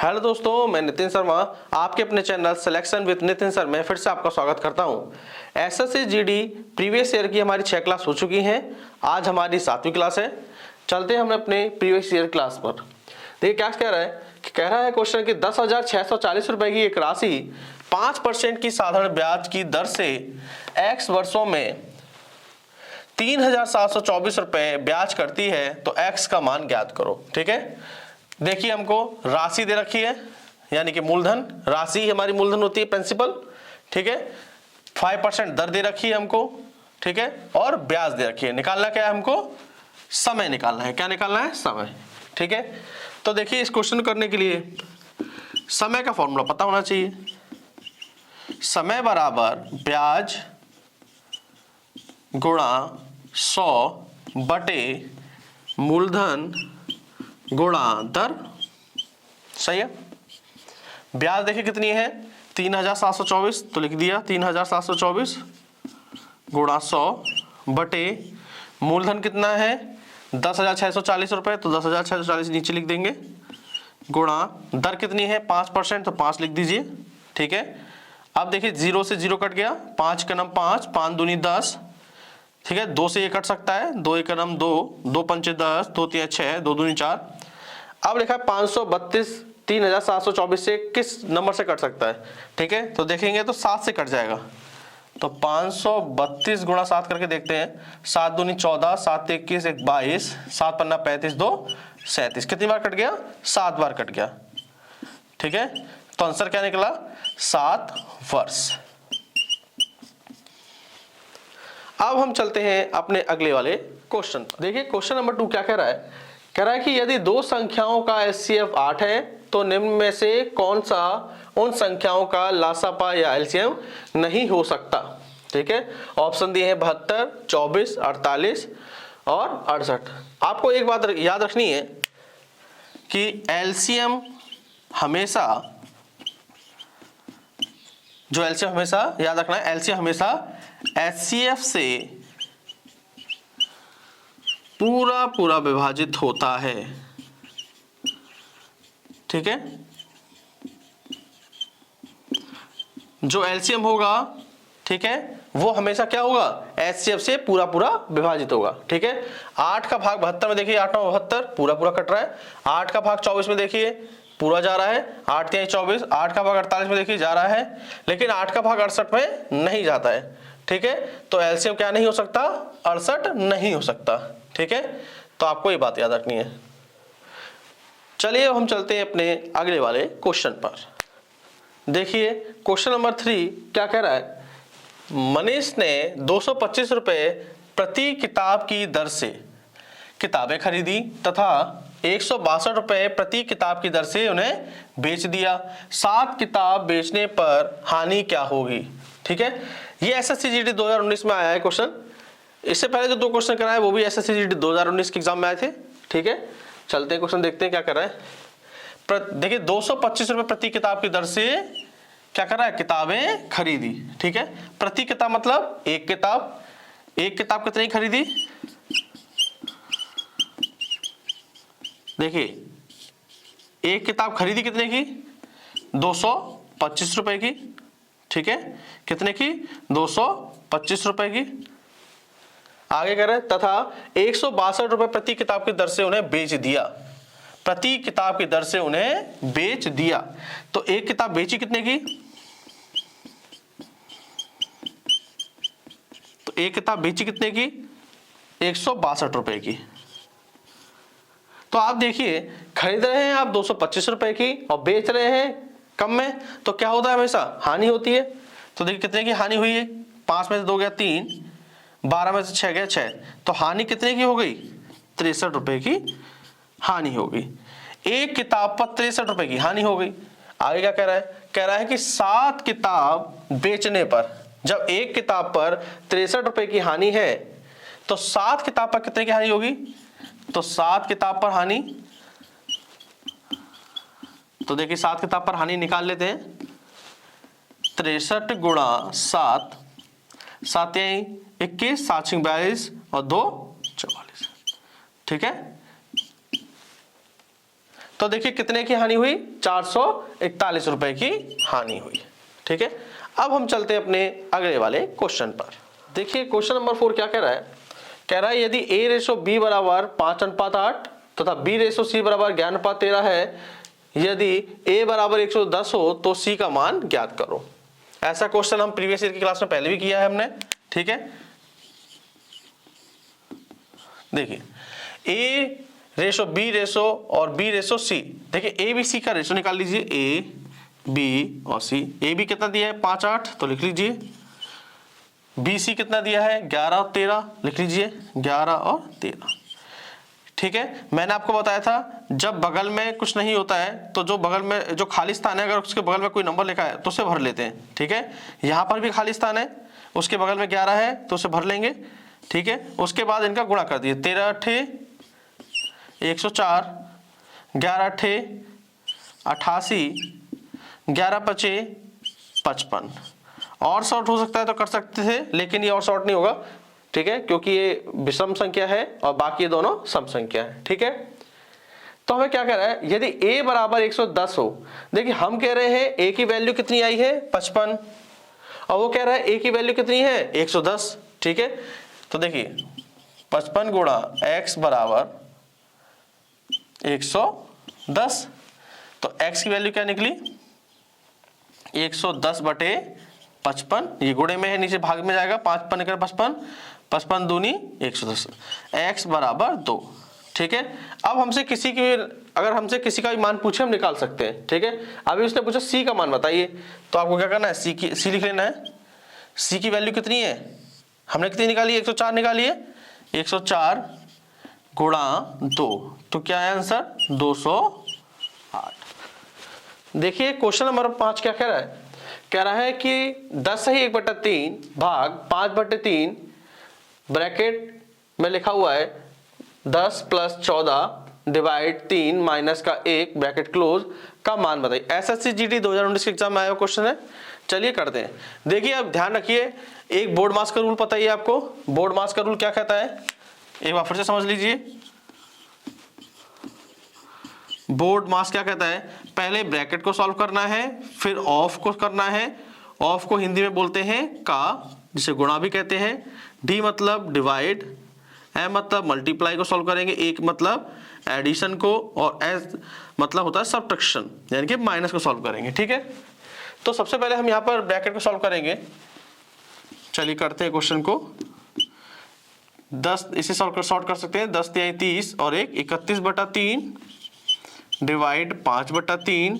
Hello दोस्तों, मैं नितिन शर्मा आपके अपने channel selection with Nitin sir में फिर से आपका स्वागत करता हूं। एसएससी जीडी प्रीवियस ईयर की हमारी 6 क्लास हो चुकी हैं। आज हमारी 7वीं क्लास है। चलते हैं हम अपने प्रीवियस ईयर क्लास पर। देखिए क्या कह रहा है कि क्वेश्चन कि 10,640 रुपए की एक राशि 5% की साधारण ब्याज की दर से x वर्षों में 3,724 रुपए ब्याज करती है तो x का मान ज्ञात करो। ठीक है, देखिए हमको राशि दे रखी है, यानी कि मूलधन, राशि हमारी मूलधन होती है प्रिंसिपल। ठीक है, 5% दर दे रखी है हमको। ठीक है, और ब्याज दे रखी है। निकालना क्या है हमको? समय निकालना है। क्या निकालना है? समय। ठीक है, तो देखिए इस क्वेश्चन करने के लिए समय का फॉर्मूला पता होना चाहिए। समय बराबर ब्याज गुणा 100 बटे मूलधन गुणा दर। सही है। ब्याज देखिए कितनी है? 3,724, तो लिख दिया 3,724 गुणा 100 बटे मूलधन कितना है? 10,640 रुपए, तो 10,640 नीचे लिख देंगे, गुणा दर कितनी है? 5%, तो 5 लिख दीजिए। ठीक है, अब देखिए 0 से 0 कट गया, 5 का नम 5, 5 दूनी 10। ठीक है, 2 से ये कट सकता है, 2 एक नम 2, 2 पंचे 10, 2 3 6, 2 दूनी 4। अब लिखा है 532, 3,724 से किस नंबर से कट सकता है? ठीक है, तो देखेंगे तो 7 से कट जाएगा। तो 532 गुणा 7 करके देखते हैं। 7 दूनी 14, 7 21, 1 22, 7 पन्ना 35, 2 37। कितनी बार कट गया? 7 बार कट गया। ठीक है, तो आंसर क्या निकला? 7 वर्ष। अब हम चलते हैं अपने अगले वाले क्वेश्चन पर। देखिए क्वेश्चन नंबर 2 क्या कह रहा है? कह रहा है कि यदि दो संख्याओं का HCF 8 है तो निम्न में से कौन सा उन संख्याओं का लासापा या एलसीएम नहीं हो सकता। ठीक है, ऑप्शन दिए हैं 72, 24, 48 और 68। आपको एक बात याद रखनी है कि एलसीएम हमेशा, जो एलसीएम हमेशा याद रखना है, एलसीएम हमेशा HCF से पूरा पूरा विभाजित होता है। ठीक है, जो एलसीएम होगा, ठीक है, वो हमेशा क्या होगा? HCF से पूरा पूरा विभाजित होगा। ठीक है, 8 का भाग 72 में देखिए, 8 9 72, पूरा पूरा कट रहा है। 8 का भाग 24 में देखिए पूरा जा रहा है, 8 3 24। 8 का भाग 48 में देखिए जा रहा है, लेकिन 8 का भाग 68 में नहीं जाता है। ठीक है, तो एलसीएम क्या नहीं हो सकता? 68 नहीं हो सकता। ठीक है, तो आपको ये बात याद रखनी है। चलिए हम चलते हैं अपने अगले वाले क्वेश्चन पर। देखिए क्वेश्चन नंबर 3 क्या कह रहा है? मनीष ने 225 रुपए प्रति किताब की दर से किताबें खरीदी तथा 162 रुपए प्रति किताब की दर से उन्हें बेच दिया। 7 किताब बेचने पर हानि क्या होगी? ठीक है, ये एसएससी जीडी 2019 में आया है क्वेश्चन। इससे पहले जो 2 क्वेश्चन कराए वो भी एसएससी जीडी 2019 के एग्जाम में आए थे। ठीक है, चलते हैं क्वेश्चन देखते हैं क्या कर रहा है। देखिए 225 रुपए प्रति किताब की दर से क्या कर रहा है? किताबें खरीदी। ठीक है, प्रति किताब मतलब एक किताब। एक किताब कितनी खरीदी? देखिए एक किताब खरीदी कितने की? 225 रुपए की। ठीक है, कितने की? 225 रुपए की। आगे कह रहे हैं तथा 162 रुपए प्रति किताब की दर से उन्हें बेच दिया। प्रति किताब की दर से उन्हें बेच दिया, तो एक किताब बेची कितने की? तो एक किताब बेची कितने की? 162 रुपए की। तो आप देखिए खरीद रहे हैं आप 225 रुपए की और बेच रहे हैं कम में, तो क्या होता है? हमेशा हानि होती है। तो देखिए कितने की हानि हुई है? 5 में से 2 गया 3, 12 में से 6 गया 6, तो हानि कितने की हो गई? 63 रुपए की हानि हो गई। एक किताब पर 63 रुपए की हानि हो गई। आगे क्या कह रहा है? कह रहा है कि 7 किताब बेचने पर, जब एक किताब पर 63 रुपए की हानि है तो 7 किताब पर कितने की हानि होगी? तो 7 किताब पर हानि, तो देखिए 7 किताब पर हानि निकाल लेते हैं। 63 गुणा 7, 7 21, 7 42 और 2 44। ठीक है, तो देखिए कितने की हानि हुई, 441 रुपए की हानि हुई। ठीक है, अब हम चलते हैं अपने अगले वाले क्वेश्चन पर। देखिए क्वेश्चन नंबर 4 क्या कह रहा है, कह रहा है यदि A/B बराबर 5:8 तथा B/C बराबर 11:13 है, यदि A बराबर 110 हो तो C का मान ज्ञात करो। ऐसा क्वेश्चन हम प्रीवियस ईयर की क्लास में पहले भी किया है हमने। ठीक है, देखिए A/B और B/C, देखिए ABC का रेशो निकाल लीजिए, A, B और C। AB कितना दिया है 5-8 तो लिख लीजिए, BC कितना दिया है 11 और 13, लिख लीजिए 11 और 13। ठीक है, मैंने आपको बताया था जब बगल में कुछ नहीं होता है तो जो बगल में जो खाली स्थान है, अगर उसके बगल में कोई नंबर लिखा है तो उसे भर लेते हैं। ठीक है, यहाँ पर भी खाली स्थान है, उसके बगल में 11 है तो उसे भर लेंगे। ठीक है, उसके बाद इनका गुणा कर दिए, 13×8 104, 11×8 88, 11×5 55। और शॉर्ट हो सकता है तो कर सकते थे, लेकिन ये और शॉर्ट नहीं होगा। ठीक है, क्योंकि ये विषम संख्या है और बाकी ये दोनों सम संख्या है। ठीक है, तो हमें क्या कह रहा है, यदि A बराबर 110 हो, देखिए हम कह रहे हैं A की वैल्यू कितनी आई है 55 और वो कह रहा है A की वैल्यू कितनी है 110। ठीक है, तो देखिए 55 गुणा x बराबर 110, तो x की वैल्यू क्या निकली 110/55, ये गुणे में है, नीचे भाग में जाएगा, 5 5 निकले 55, 55 दूनी 110, x बराबर 2। ठीक है, अब हमसे किसी की, अगर हमसे किसी का भी मान पूछे हम निकाल सकते हैं। ठीक है, अभी उसने पूछा C का मान बताइए, तो आपको क्या करना है, C लिख लेना है। C की वैल्यू कितनी है, हमने कितनी निकाली 104 निकाली है, 104 गुणा 2, तो क्या है आंसर 208। देखिए क्वेश्चन नंबर 5 क्या कह रहा है, कह रहा है कि 10 सही 1/3 भाग 5/3 ब्रैकेट में लिखा हुआ है 10 + 14 डिवाइड 3 माइनस का 1 ब्रैकेट क्लोज का मान बताइए। SSC GT 2019 के एग्जाम में आया क्वेश्चन है, चलिए करते हैं। देखिए अब ध्यान रखिए, एक बोर्ड मास का रूल पता ही है आपको, बोर्ड मास का रूल क्या कहता है, एक बार फिर से समझ लीजिए। बोर्ड मास क्या कहता है, पहले ब्रैकेट को सॉल्व करना है, फिर ऑफ को करना है, ऑफ को हिंदी में बोलते हैं का, जिसे गुणा भी कहते हैं, डी मतलब डिवाइड, एम मतलब मल्टीप्लाई को सॉल्व करेंगे, एक मतलब एडिशन को, और एस मतलब होता है सब्ट्रैक्शन, यानी कि माइनस को सॉल्व करेंगे। ठीक है, तो सबसे पहले हम यहाँ पर ब्रैकेट को सॉल्व करेंगे। चलिए करते हैं क्वेश्चन को। 10 इसे शॉर्ट कर सकते हैं, 10 × 30 और 1 31/3 डिवाइड 5/3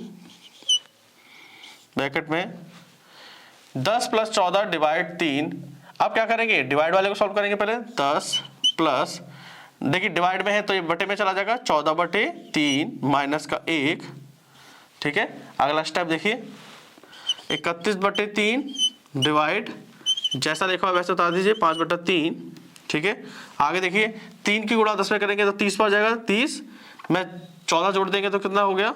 ब्रैकेट में 10 + 14 डिवाइड 3। अब क्या करेंगे, डिवाइड वाले को सॉल्व करेंगे पहले, 10 प्लस, देखिए डिवाइड में है तो ये बटे में चला जाएगा, 14/3 माइनस का 1। ठीक है, अगला स्टेप देखिए, 31/3 डिवाइड, जैसा लिखा हुआ वैसे उतार दीजिए, 5/3। ठीक है, आगे देखिए 3 की गुणा 10 में करेंगे तो 30 पर जाएगा, 30 में 14 जोड़ देंगे तो कितना हो गया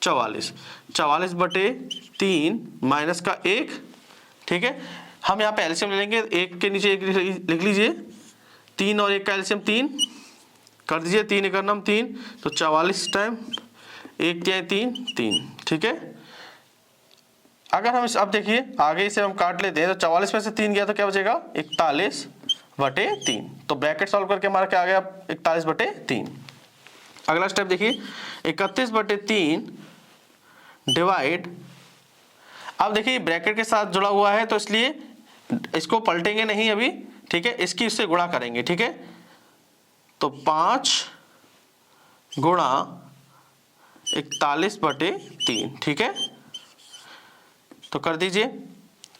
44, 44/3 माइनस का 1। ठीक है, हम यहाँ पे एलसीएम ले लेंगे, 1 के नीचे 1 लिख लीजिए, 3 और 1 का एलसीएम 3 कर दीजिए, 3 1 9 3, तो 44 टाइम 1 × 3 3। ठीक है, अगर हम अब देखिए आगे इसे हम काट लेते हैं तो 44 में से 3 गया तो क्या बचेगा 41/3, तो ब्रैकेट सॉल्व करके हमारा क्या आ गया 41/3। अगला स्टेप देखिए, 31/3 डिवाइड, अब देखिए ब्रैकेट के साथ जुड़ा हुआ है तो इसलिए इसको पलटेंगे नहीं अभी। ठीक है, इसकी इससे गुणा करेंगे। ठीक है, तो 5 गुणा 41/3। ठीक है, तो कर दीजिए,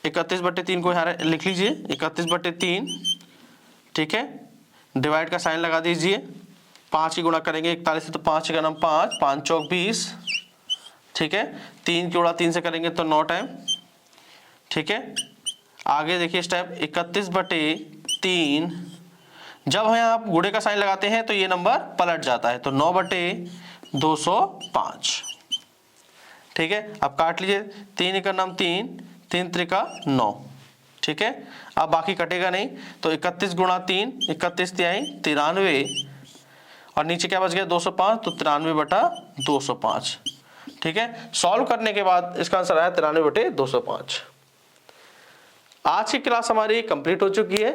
31/3 को यहाँ लिख लीजिए, 31/3। ठीक है, डिवाइड का साइन लगा दीजिए, 5 की गुणा करेंगे 41 से तो 5 का नाम 5, 5 चौक 20। ठीक है, 3 की गुणा 3 से करेंगे तो 9 टाइम। ठीक है, आगे देखिए स्टेप 31/3, जब हम यहाँ गुणे का साइन लगाते हैं तो ये नंबर पलट जाता है, तो 9/205। ठीक है, अब काट लीजिए, 3 का नाम 3, 3 त्रिका 9। ठीक है, अब बाकी कटेगा नहीं, तो 31 × 3, 31 × 93, और नीचे क्या बच गया 205, तो 93/205। ठीक है, सॉल्व करने के बाद इसका आंसर आया 93/205। आज की क्लास हमारी कंप्लीट हो चुकी है।